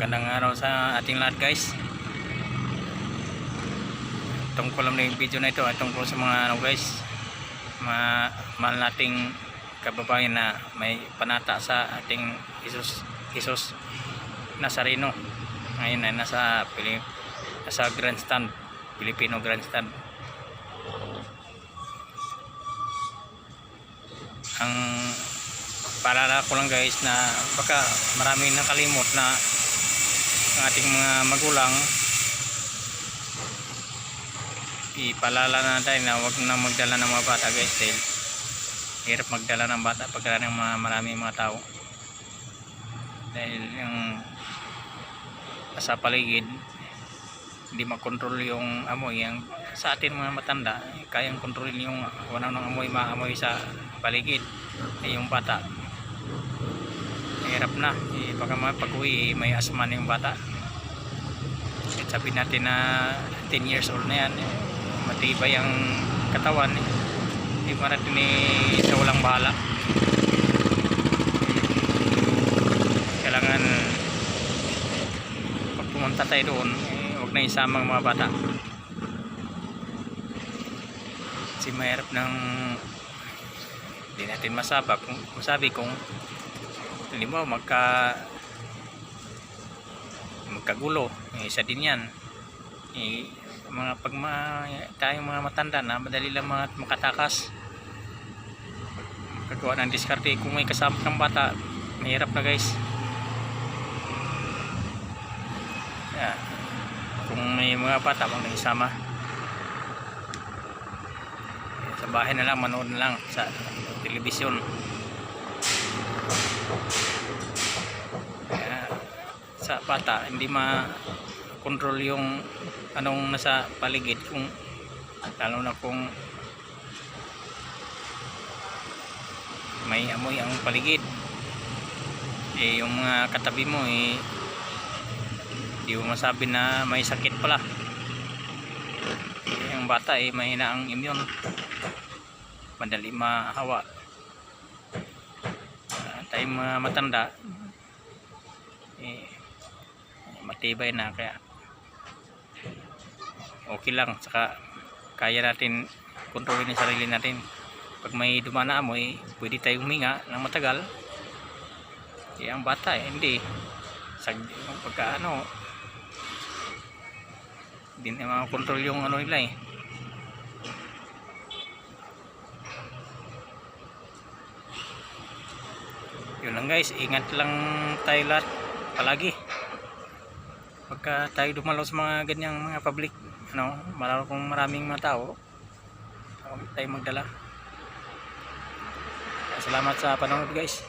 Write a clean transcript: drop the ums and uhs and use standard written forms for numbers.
Magandang araw sa ating lahat, guys. Tungkol lang na yung video na ito ay tungkol sa mga guys, mahal nating kababayan na may panata sa ating Jesus Nazareno. Ngayon ay nasa grandstand, Filipino grandstand. Ang paalala ko lang, guys, na baka maraming nakalimot na ang ating mga magulang, ipaalala na tayo na huwag na magdala ng mga bata, guys, dahil hirap magdala ng bata pagdala ng maraming mga tao, dahil yung sa paligid hindi makontrol yung amoy. Yung sa atin mga matanda kayang kontrolin yung kung ano ng amoy, maamoy sa paligid. Ay yung bata hirap na, baka pag-uwi may asma na yung bata. Sabihin natin na 10 years old na yan, matibay ang katawan, hindi mo natin sa walang bahala. Kailangan pag pumunta tayo doon, huwag na isama ang mga bata, kasi mahirap ng hindi natin masabi kung halimbawa magkagulo. Isa din yan, mga tayong mga matanda na madali lang makatakas, magkagawa ng diskarte. Kung may kasama ng bata, mahirap na, guys. Kung may mga bata bang naisama sa bahay na lang, manood na lang sa telebisyon. Sa bata hindi ma-control yung anong nasa paligid, kung lalo na kung may amoy ang paligid, yung mga katabi mo hindi mo masabi na may sakit pala. Yung bata mahina ang immune, madali mahawa. Tayong mga matanda matibay na, kaya okay lang, saka kaya natin kontrolin yung sarili natin. Pag may dumaan na amoy, pwede tayong huminga ng matagal. Ang bata hindi pagka hindi na makontrol yung nila Yun lang, guys, ingat lang tayo lahat palagi pagka tayo dumalaw sa mga ganyang mga public, malalo kung maraming mga tao, huwag tayo magdala. Salamat sa panonood, guys.